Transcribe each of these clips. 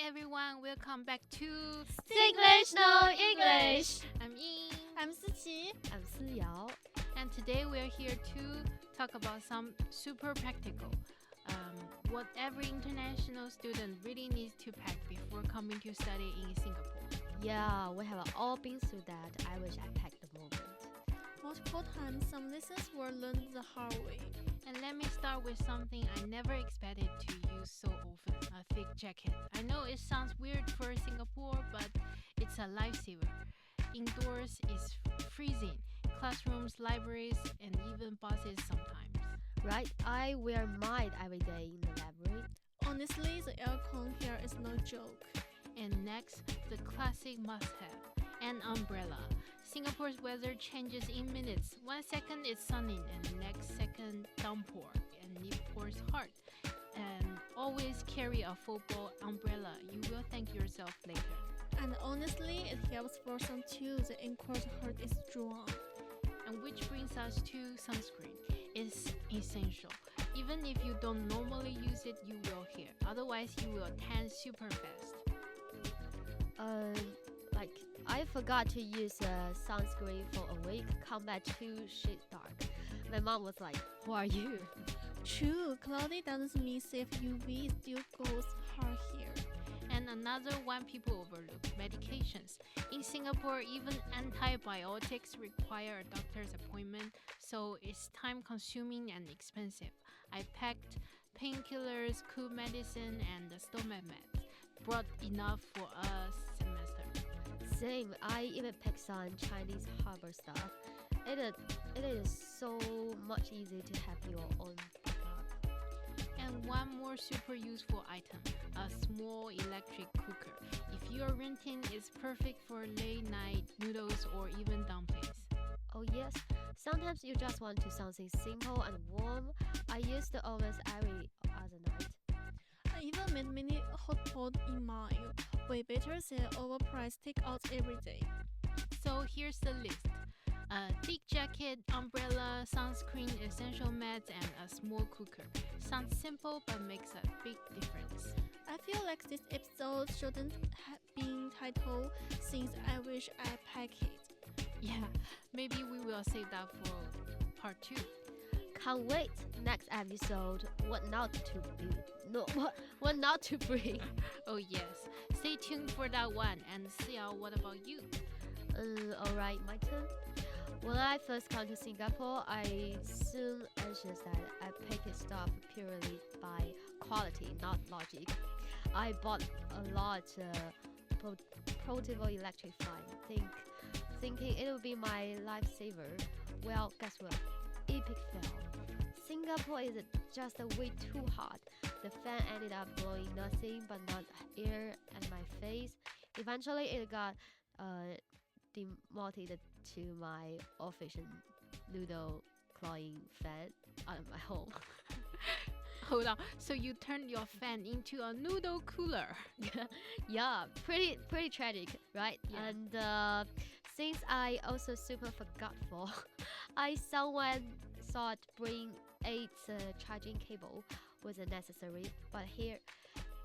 everyone, welcome back to Singlish, no English. I'm Ying. I'm Siqi. I'm Siyao. And today we're here to talk about some super practical, what every international student really needs to pack before coming to study in Singapore. Yeah, we have all been through that. I wish I packed the moment. Multiple times, some lessons were learned the hard way. And let me start with something I never expected to use so often, a thick jacket. I know it sounds weird for Singapore, but it's a lifesaver. Indoors is freezing, classrooms, libraries, and even buses sometimes. Right? I wear mine every day in the library. Honestly, the aircon here is no joke. And next, the classic must-have, an umbrella. Singapore's weather changes in minutes. 1 second it's sunny and next second downpour and it pours hard. And always carry a football umbrella. You will thank yourself later. And honestly, it helps for some too. The enclosed heart is strong. And which brings us to sunscreen. It's essential. Even if you don't normally use it, you will here. Otherwise, you will tan super fast. I forgot to use sunscreen for a week. Come back too shit dark. My mom was like, "Who are you?" True, cloudy doesn't mean safe. UV still goes hard here. And another one people overlook, medications. In Singapore, even antibiotics require a doctor's appointment, so it's time consuming and expensive. I packed painkillers, cool medicine, and the stomach meds. Brought enough for a semester. Same. I even picked some Chinese herbal stuff. It is so much easier to have your own backup. And one more super useful item, a small electric cooker. If you're renting, it's perfect for late night noodles or even dumplings. Oh yes, sometimes you just want to something simple and warm. I use the ovens every other night. I even made mini hot pot in mine. Way better than overpriced takeouts every day. So here's the list. A thick jacket, umbrella, sunscreen, essential meds, and a small cooker. Sounds simple but makes a big difference. I feel like this episode shouldn't have been titled Things I Wish I Packed. Yeah, maybe we will save that for part 2. Can't wait. Next episode, what not to do. No, what not to bring. Oh yes, stay tuned for that one and see out what about you? Alright, my turn. When I first come to Singapore, I soon anxious that I picked stuff purely by quality, not logic. I bought a lot portable electric fan, thinking it would be my lifesaver. Well, guess what? Epic fail. Singapore is just way too hot. The fan ended up blowing nothing but not air at my face. Eventually, it got demoted to my official noodle clawing fan out of my home. Hold on, so you turned your fan into a noodle cooler? Yeah, pretty tragic, right? Yeah. And since I also super forgetful, I someone thought bring 8 charging cable was necessary, but here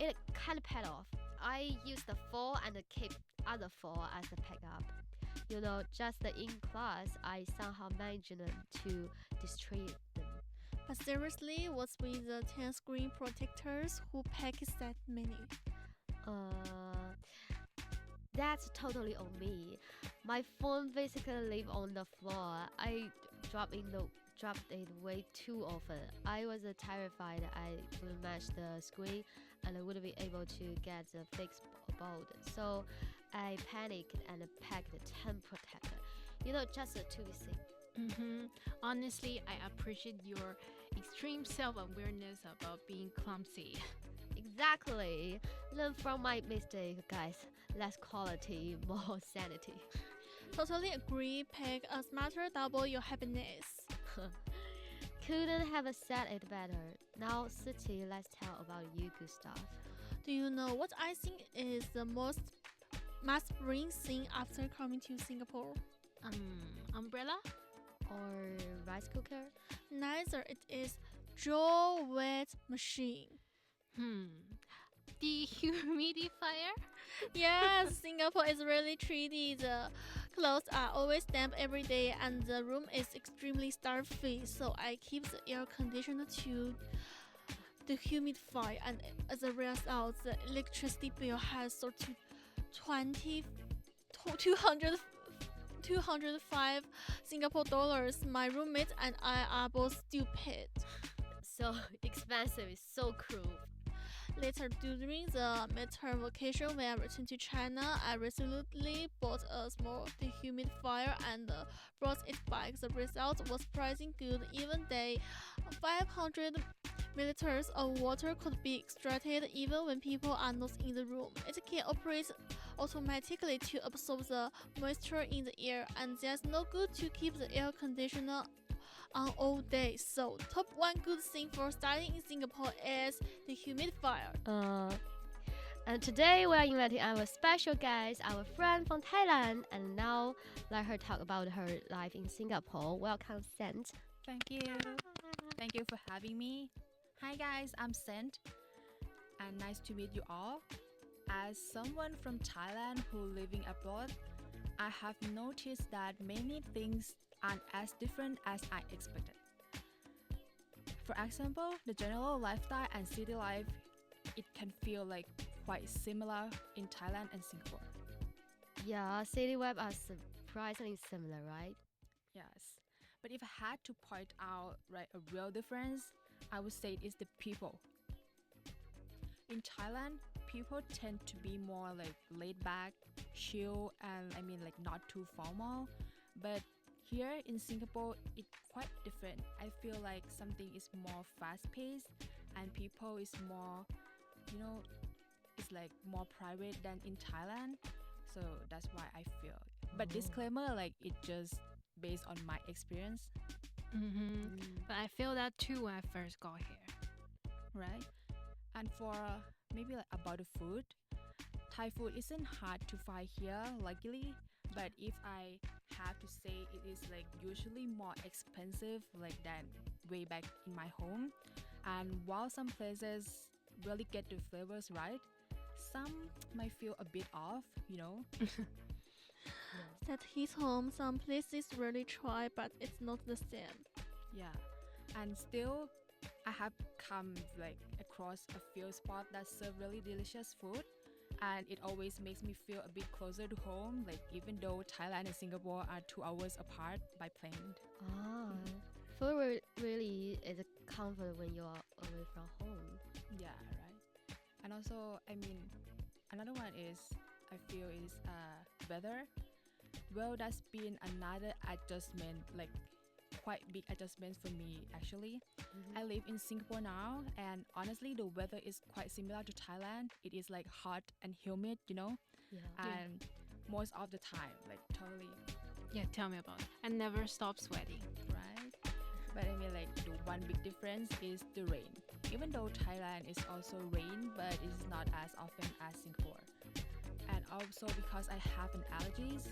it kind of paid off. I used the 4 and keep other 4 as a backup. You know, just in class, I somehow managed to distribute them. But seriously, what's with the 10 screen protectors who pack that many? That's totally on me. My phone basically live on the floor. I dropped it way too often. I was terrified I wouldn't match the screen and I wouldn't be able to get the fixed board. So I panicked and packed 10 protector. You know, just to be safe. Honestly, I appreciate your extreme self-awareness about being clumsy. Exactly. Learn from my mistake, guys. Less quality, more sanity. Totally agree, pack a smarter double your happiness. Couldn't have said it better. Now, City, let's tell about you good stuff. Do you know what I think is the most must-bring thing after coming to Singapore? Umbrella? Or rice cooker? Neither. It is draw wet machine. Dehumidifier? Yes, Singapore is really tricky. The clothes are always damp every day and the room is extremely stuffy, so I keep the air conditioner to dehumidify, and as a result, the electricity bill has soared to 20 200 205 Singapore dollars. My roommate and I are both stupid. So expensive is so cruel. Later, during the midterm vacation when I returned to China, I resolutely bought a small dehumidifier and brought it back. The result was surprisingly good. Even though 500 milliliters of water could be extracted even when people are not in the room. It can operate automatically to absorb the moisture in the air, and there's no good to keep the air conditioner on all day. So, top one good thing for studying in Singapore is the humidifier. And today we are inviting our special guest, our friend from Thailand, and now let her talk about her life in Singapore. Welcome, Sant. Thank you. Thank you for having me. Hi guys, I'm Sent and nice to meet you all. As someone from Thailand who living abroad, I have noticed that many things aren't as different as I expected. For example, the general lifestyle and city life, it can feel like quite similar in Thailand and Singapore. Yeah, city web are surprisingly similar, right? Yes. But if I had to point out a real difference, I would say it's the people. In Thailand, people tend to be more like laid back, chill, and not too formal. But here in Singapore, it's quite different. I feel like something is more fast paced and people is more, it's like more private than in Thailand. So that's why I feel. But disclaimer, like it just based on my experience, But I feel that too when I first got here. right? And for maybe like about the food, Thai food isn't hard to find here, luckily. But if I have to say, it is like usually more expensive like than way back in my home. And while some places really get the flavors right, some might feel a bit off. That hit home. Some places really try, but it's not the same. Yeah, and still, I have come like across a few spots that serve really delicious food, and it always makes me feel a bit closer to home. Like even though Thailand and Singapore are 2 hours apart by plane. Ah, food really is a comfort when you are away from home. Yeah, right. And also, another one is I feel is weather. Well, that's been another adjustment, like quite big adjustment for me actually. I live in Singapore now, and honestly, the weather is quite similar to Thailand. It is like hot and humid, Yeah. and most of the time, like totally, Yeah, tell me about it. I never stop sweating. right? But like the one big difference is the rain. Even though Thailand is also rain, but it's not as often as Singapore. And also because I have an allergies,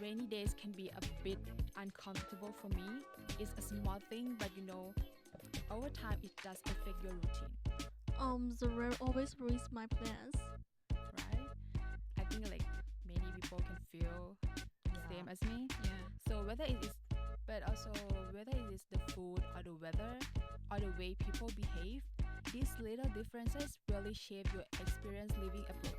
rainy days can be a bit uncomfortable for me. It's a small thing, but over time it does affect your routine, The rain always ruins my plans. right? I think like many people can feel the same as me. Yeah. So whether it is the food or the weather or the way people behave, these little differences really shape your experience living abroad.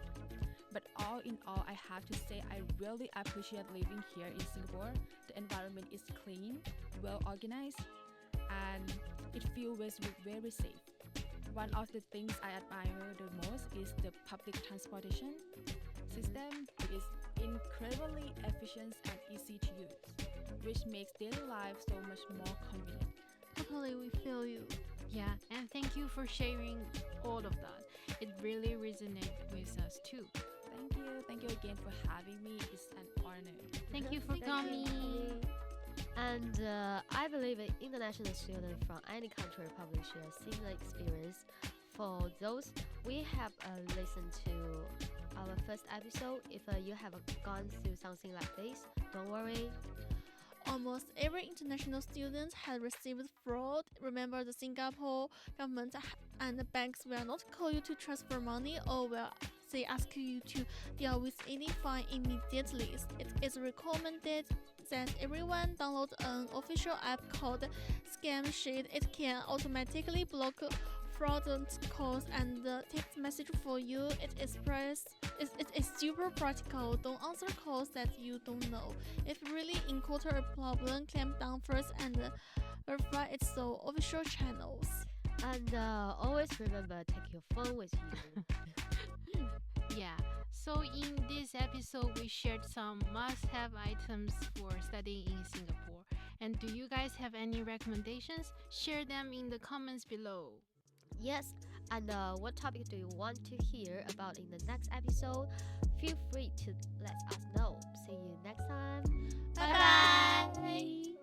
But all in all, I have to say I really appreciate living here in Singapore. The environment is clean, well organized, and it feels very safe. One of the things I admire the most is the public transportation system. It is incredibly efficient and easy to use, which makes daily life so much more convenient. Totally, we feel you. Yeah, and thank you for sharing all of that. It really resonated with us too. Thank you again for having me. It's an honor. Thank you for Thank coming. you. And I believe an international student from any country probably share a similar experience. For those, we have listened to our first episode. If you have gone through something like this, don't worry. Almost every international student has received fraud. Remember, the Singapore government and the banks will not call you to transfer money or will they ask you to deal with any fine immediately. It is recommended that everyone download an official app called Scam Sheet. It can automatically block fraudulent calls and text message for you. It is super practical. Don't answer calls that you don't know. If you really encounter a problem, clamp down first and verify its so official channels. And always remember, take your phone with you. Yeah, so in this episode, we shared some must have items for studying in Singapore. And do you guys have any recommendations? Share them in the comments below. Yes, and what topic do you want to hear about in the next episode? Feel free to let us know. See you next time. Bye bye.